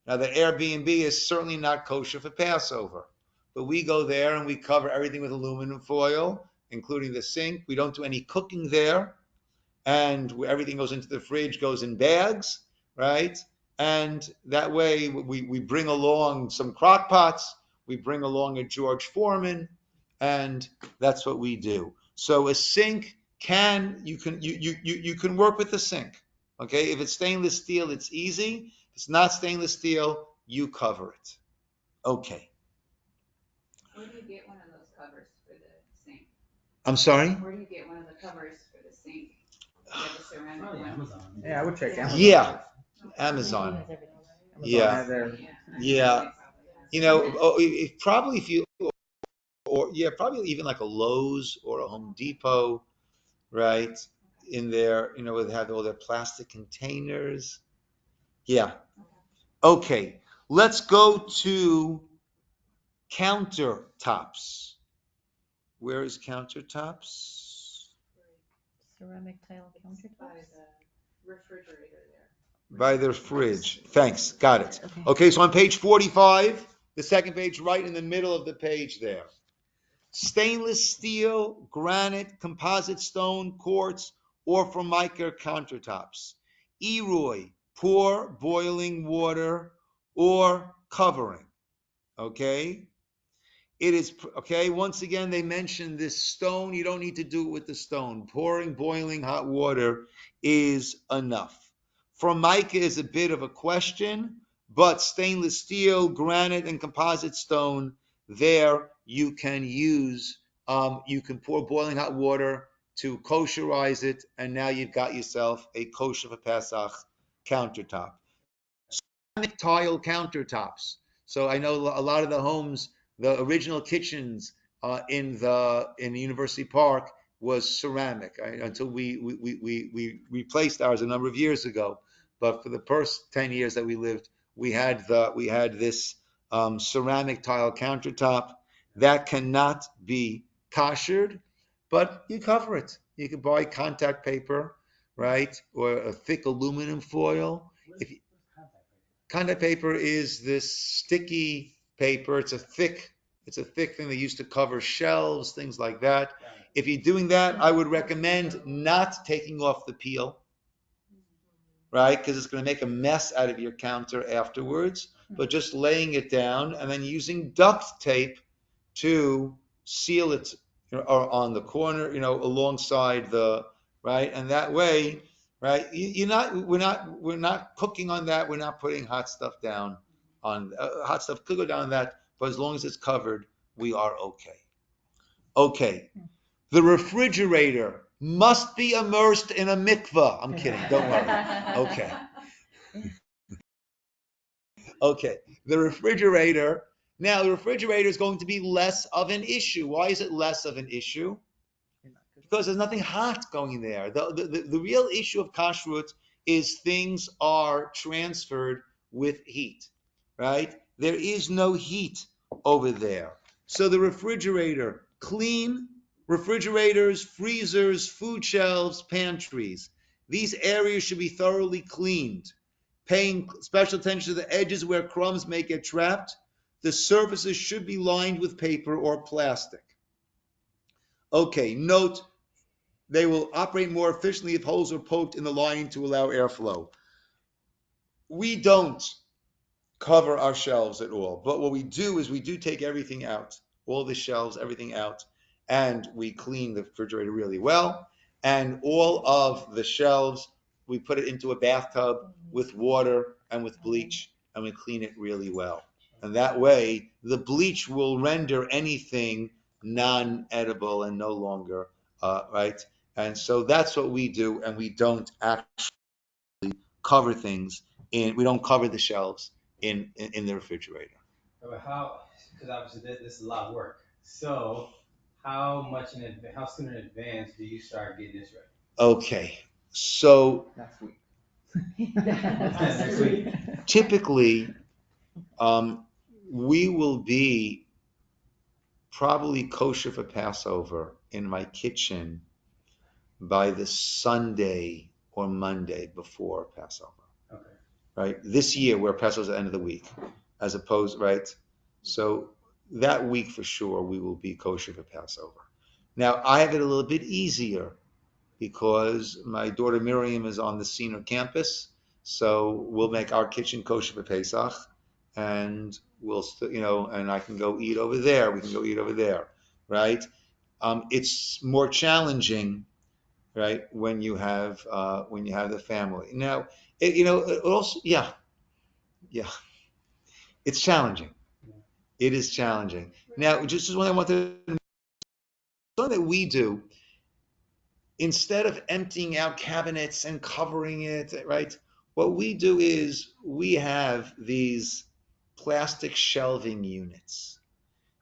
Now the Airbnb is certainly not kosher for Passover, but we go there and we cover everything with aluminum foil, including the sink. We don't do any cooking there, and everything goes into the fridge, goes in bags, right? And that way we bring along some crock pots, we bring along a George Foreman, and that's what we do. So a sink you can work with the sink. Okay, if it's stainless steel, it's easy. If it's not stainless steel, you cover it. Okay. Where do you get one of those covers for the sink? I'm sorry? Where do you get one of the covers for the sink? The ceramic Probably one. Amazon. Yeah, I would check Amazon. Yeah, Maybe Amazon. has everything. Amazon Yeah. has their- Yeah. Probably even like a Lowe's or a Home Depot, right? In there, where they have all their plastic containers. Yeah. Okay. Let's go to countertops. Where is countertops? Ceramic tile By countertops. the refrigerator there. By their fridge. Thanks. Got it. Okay. Okay, so on page 45, The second page, right in the middle of the page there. Stainless steel, granite, composite stone, quartz, or formica countertops. Eroy, pour boiling water or covering. Okay? It is, okay, once again, they mention this stone. You don't need to do it with the stone. Pouring boiling hot water is enough. Formica is a bit of a question, but stainless steel, granite, and composite stone, there you can use, you can pour boiling hot water to kosherize it, and now you've got yourself a kosher for Pesach countertop. Ceramic tile countertops. So I know a lot of the homes, the original kitchens in the University Park was ceramic until we replaced ours a number of years ago. But for the first 10 years that we lived, we had this ceramic tile countertop that cannot be koshered, but you cover it. You can buy contact paper, right, or a thick aluminum foil. If you, Contact paper is this sticky paper. It's a thick thing they used to cover shelves, things like that. If you're doing that, I would recommend not taking off the peel, right? Because it's going to make a mess out of your counter afterwards. But just laying it down and then using duct tape to seal it, or on the corner, alongside the, right, and that way, right, we're not cooking on that. We're not putting hot stuff down on hot stuff could go down on that, but as long as it's covered, we are okay. Okay, the refrigerator must be immersed in a mikvah. I'm kidding. Don't worry. Okay. Okay, the refrigerator. Now, the refrigerator is going to be less of an issue. Why is it less of an issue? Because there's nothing hot going there. The real issue of kashrut is things are transferred with heat, right? There is no heat over there. So the refrigerator, clean refrigerators, freezers, food shelves, pantries. These areas should be thoroughly cleaned, paying special attention to the edges where crumbs may get trapped. The surfaces should be lined with paper or plastic. Okay, note, they will operate more efficiently if holes are poked in the lining to allow airflow. We don't cover our shelves at all, but what we do is we do take everything out, all the shelves, everything out, and we clean the refrigerator really well. And all of the shelves, we put it into a bathtub with water and with bleach, and we clean it really well. And that way, the bleach will render anything non-edible and no longer, right? And so that's what we do, and we don't actually cover things we don't cover the shelves in the refrigerator. But how, because obviously this is a lot of work. So how soon in advance do you start getting this ready? Okay, so Next week. Next week. typically, we will be probably kosher for Passover in my kitchen by the Sunday or Monday before Passover. Okay. Right? This year, where Passover's at the end of the week, as opposed, right? So that week for sure, we will be kosher for Passover. Now, I have it a little bit easier because my daughter Miriam is on the Ciner campus, so we'll make our kitchen kosher for Pesach, and we'll, and I can go eat over there. We can go eat over there, right? It's more challenging, right, when you have the family. Now, it also, yeah, it's challenging. It is challenging. Now, just one I want to, something that we do, instead of emptying out cabinets and covering it, right? What we do is we have these plastic shelving units.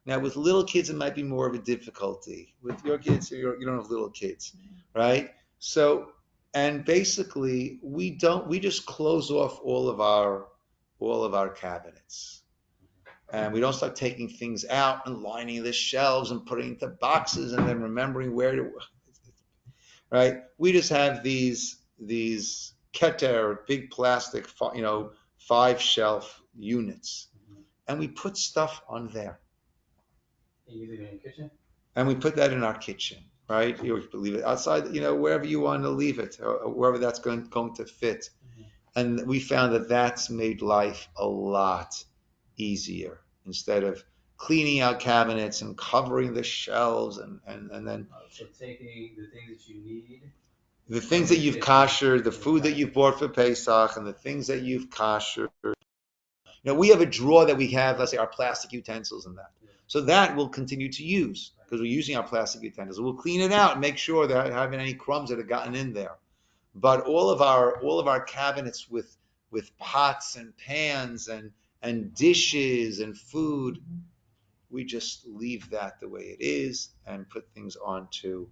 Now, with little kids, it might be more of a difficulty. With your kids, you don't have little kids, right? So, and basically, we just close off all of our cabinets. And we don't start taking things out and lining the shelves and putting into boxes and then remembering where to, right? We just have these Keter, big plastic, 5 shelf units. and we put stuff on there. And you leave it in your kitchen? And we put that in our kitchen, right? You leave it outside, wherever you want to leave it, or wherever that's going to fit. And we found that that's made life a lot easier instead of cleaning out cabinets and covering the shelves and then So taking the things that you need, the things that you've koshered, the food that you've bought for Pesach, and the things that you've koshered. We have a drawer that we have, let's say, our plastic utensils in that. So that we'll continue to use because we're using our plastic utensils. We'll clean it out and make sure that I haven't any crumbs that have gotten in there. But all of our cabinets with pots and pans and dishes and food, we just leave that the way it is and put things onto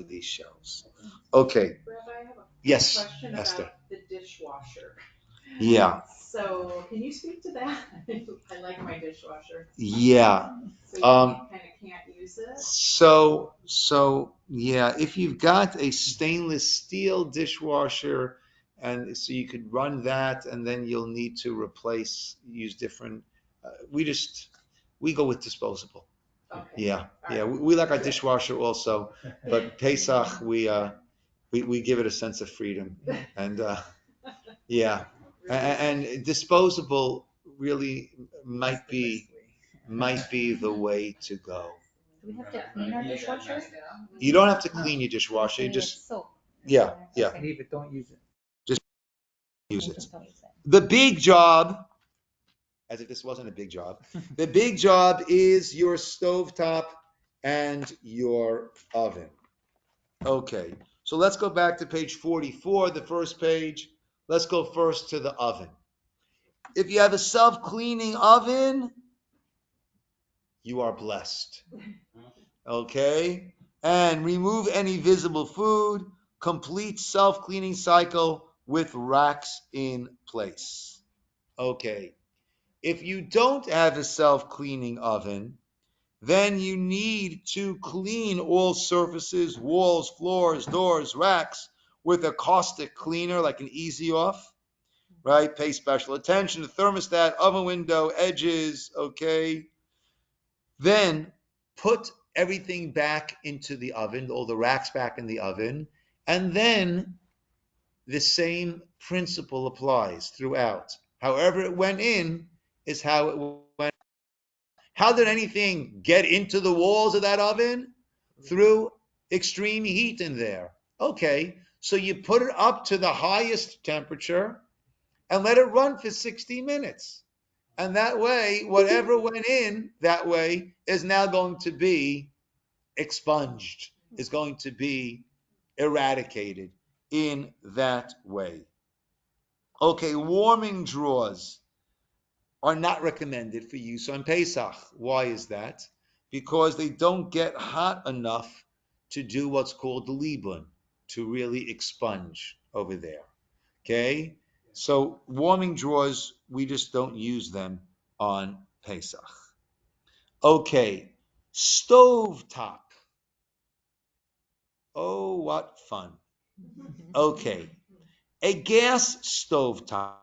these shelves. Okay. Rabbi, I have a Yes, question Esther. about the dishwasher. Yeah. So can you speak to that? I like my dishwasher. Yeah. So you kind of can't use it? So yeah, if you've got a stainless steel dishwasher, and so you could run that, and then you'll need to use different. We go with disposable. Okay. Yeah, yeah. We like our dishwasher also, but Pesach we give it a sense of freedom, and yeah, and disposable really might be the way to go. Do we have to clean our dishwasher? You don't have to clean your dishwasher. You just soap. yeah. Leave it, don't use it. Just use it. Just don't use it. The big job, as if this wasn't a big job, the big job is your stovetop and your oven. Okay, so let's go back to page 44, the first page. Let's go first to the oven. If you have a self-cleaning oven, you are blessed. Okay? And remove any visible food. Complete self-cleaning cycle with racks in place. Okay. If you don't have a self-cleaning oven, then you need to clean all surfaces, walls, floors, doors, racks with a caustic cleaner like an Easy Off, right? Pay special attention to thermostat, oven window, edges, okay? Then put everything back into the oven, all the racks back in the oven, and then the same principle applies throughout. However it went in is how it went. How did anything get into the walls of that oven? Through extreme heat in there. Okay, so you put it up to the highest temperature and let it run for 60 minutes. And that way, whatever went in that way is now going to be expunged, is going to be eradicated in that way. Okay, warming drawers are not recommended for use on Pesach. Why is that? Because they don't get hot enough to do what's called the libun, to really expunge over there. Okay? So warming drawers, we just don't use them on Pesach. Okay, stovetop. Oh, what fun. Okay, a gas stovetop.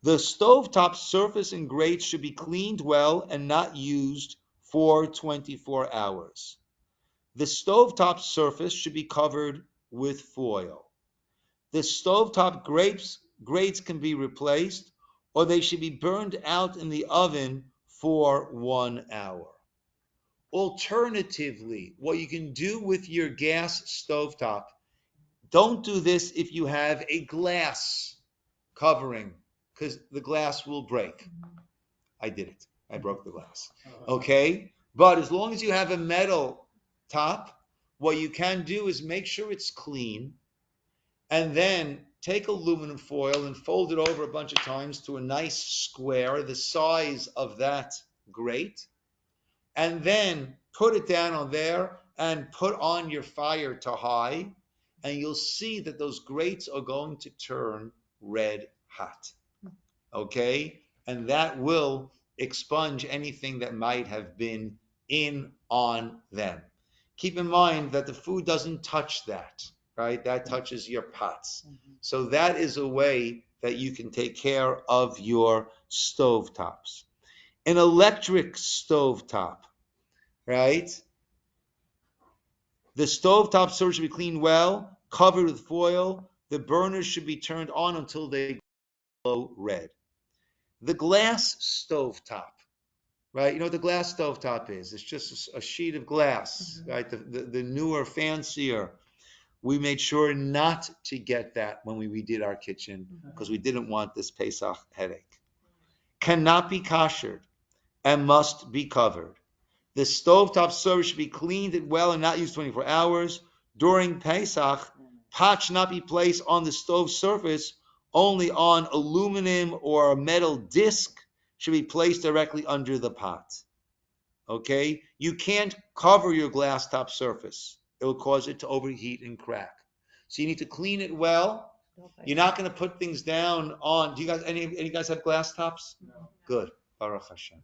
The stovetop surface and grate should be cleaned well and not used for 24 hours. The stovetop surface should be covered with foil. The stovetop grates can be replaced, or they should be burned out in the oven for 1 hour. Alternatively, what you can do with your gas stovetop, don't do this if you have a glass covering, because the glass will break. I did it. I broke the glass. Okay? But as long as you have a metal top, what you can do is make sure it's clean, and then take aluminum foil and fold it over a bunch of times to a nice square, the size of that grate, and then put it down on there and put on your fire to high, and you'll see that those grates are going to turn red hot. Okay? And that will expunge anything that might have been in on them. Keep in mind that the food doesn't touch that, right? That touches your pots. So that is a way that you can take care of your stove tops. An electric stove top, right? The stove top surface should be cleaned well, covered with foil. The burners should be turned on until they glow red. The glass stove top, right? You know what the glass stove top is? It's just a sheet of glass, right? The newer, fancier. We made sure not to get that when we redid our kitchen because we didn't want this Pesach headache. Cannot be koshered and must be covered. The stovetop surface should be cleaned well and not used 24 hours. During Pesach, pot should not be placed on the stove surface, only on aluminum or a metal disc should be placed directly under the pot. Okay? You can't cover your glass top surface. It will cause it to overheat and crack. So you need to clean it well. You're not going to put things down on. Do you guys, any of you guys have glass tops? No. Good. Baruch Hashem.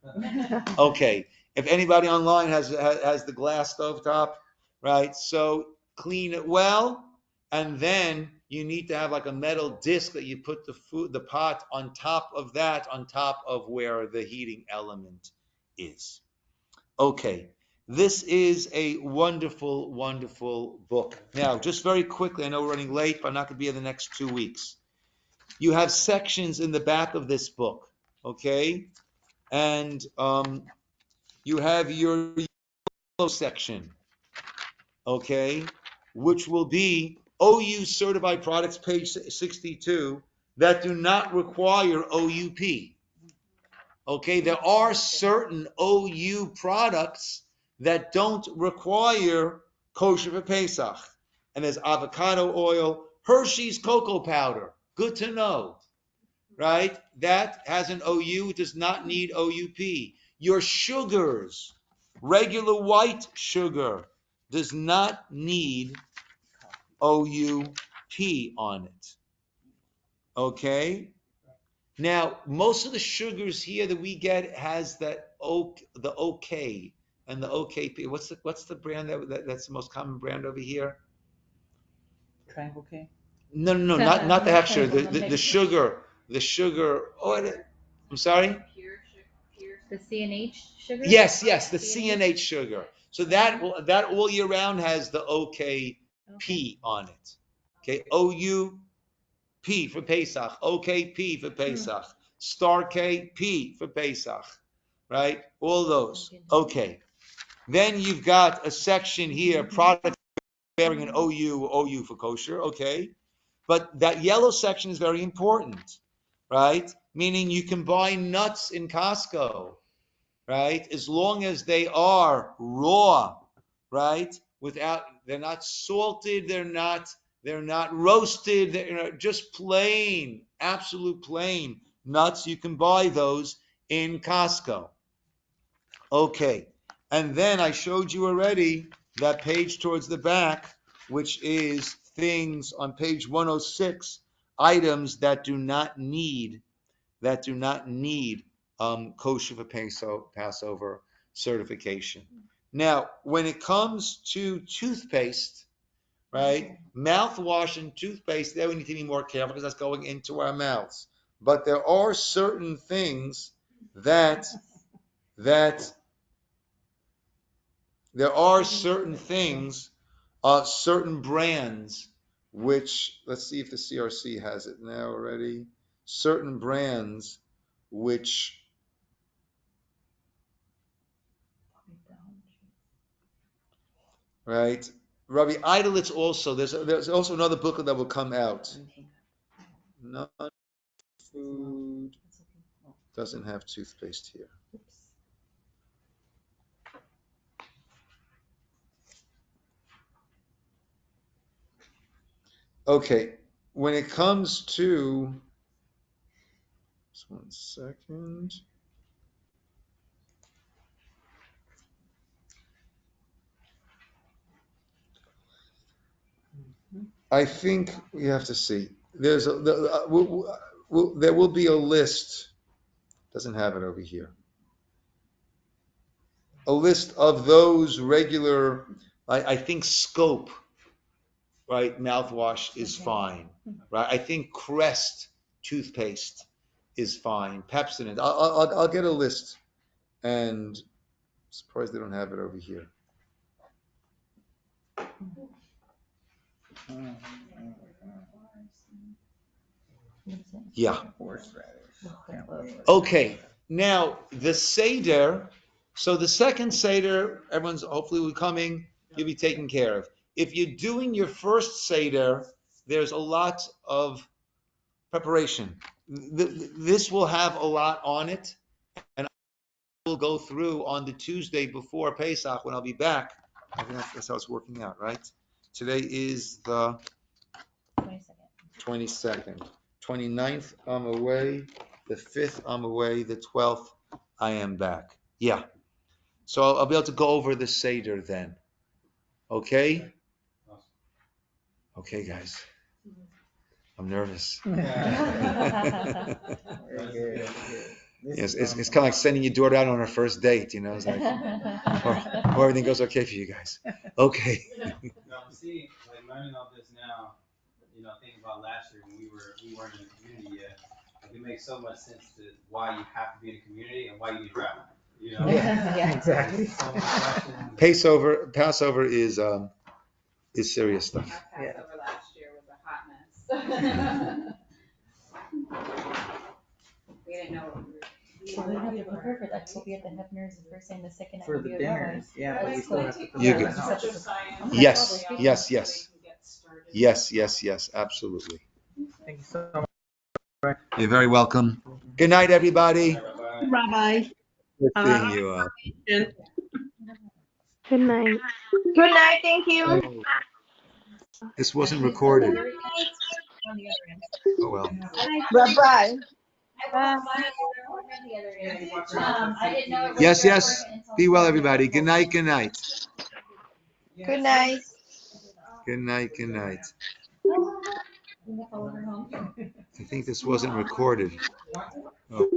Okay. If anybody online has the glass stove top, right? So clean it well, and then you need to have like a metal disc that you put the pot on top of that, on top of where the heating element is. Okay. This is a wonderful, wonderful book. Now, just very quickly, I know we're running late, but I'm not going to be here the next 2 weeks. You have sections in the back of this book, okay? And you have your yellow section, okay, which will be OU certified products, page 62, that do not require OUP. Okay, there are certain OU products that don't require kosher for Pesach. And there's avocado oil, Hershey's cocoa powder. Good to know, right? That has an OU, it does not need OUP. Your sugars, regular white sugar, does not need OUP on it. Okay? Now, most of the sugars here that we get has the OK and the OKP. What's the brand that's the most common brand over here? Triangle K. No, not the half sugar. The sugar. Oh, I'm sorry. The CNH sugar. Yes, the CNH sugar. So that all year round has the OKP on it. Okay, OU. P for Pesach, OKP for Pesach, Star K, P for Pesach, right? All those. Okay. Then you've got a section here, product bearing an OU for kosher, okay? But that yellow section is very important, right? Meaning you can buy nuts in Costco, right? As long as they are raw, right? They're not salted, they're not roasted, they're just plain, absolute plain nuts. You can buy those in Costco. Okay. And then I showed you already that page towards the back, which is things on page 106, items that do not need kosher for Passover certification. Now, when it comes to toothpaste, right, mouthwash and toothpaste, there we need to be more careful because that's going into our mouths. But there are certain things certain brands, which, let's see if the CRC has it now already, certain brands which right? Rabbi Idolitz also, there's also another booklet that will come out. Non-food doesn't have toothpaste here. Okay, when it comes to, just 1 second. I think we have to see. There will be a list. Doesn't have it over here. A list of those regular. I think Scope, right? Mouthwash is fine, right? I think Crest toothpaste is fine. Pepsodent. I'll get a list, and I'm surprised they don't have it over here. Yeah. Okay. Now the Seder. So the second Seder, everyone's hopefully coming. You'll be taken care of. If you're doing your first Seder, there's a lot of preparation. This will have a lot on it, and I will go through on the Tuesday before Pesach when I'll be back. I think that's how it's working out, right? Today is the 22nd. 29th, I'm away. The 5th, I'm away. The 12th, I am back. Yeah. So I'll be able to go over the Seder then. Okay? Okay, guys. I'm nervous. Yes, it's kind of like sending your daughter out on her first date, you know. It's like, or everything goes okay for you guys. Okay. No, see, like learning all this now, thinking about last year when we weren't in the community yet. Like it makes so much sense to why you have to be in a community and why you travel. Yeah, exactly. So many questions. Passover is serious stuff. Our Passover last year was a hot mess. We didn't know what we were. So we have to prepare for that. So we have to have mirrors the first and the second night For will the be a dinners, rabbi. yeah, but we still have to You're prepare good. the house. Yes, absolutely. Thank you so much. You're very welcome. Good night, everybody. Rabbi. Good seeing you all. Good night. Good night. Thank you. This wasn't recorded. On the other end. Oh well. Bye-bye. Bye. I didn't know it was Yes. your apartment until Be well, everybody. Good night. Good night. Good night. we have to over home. I think this wasn't recorded. Oh.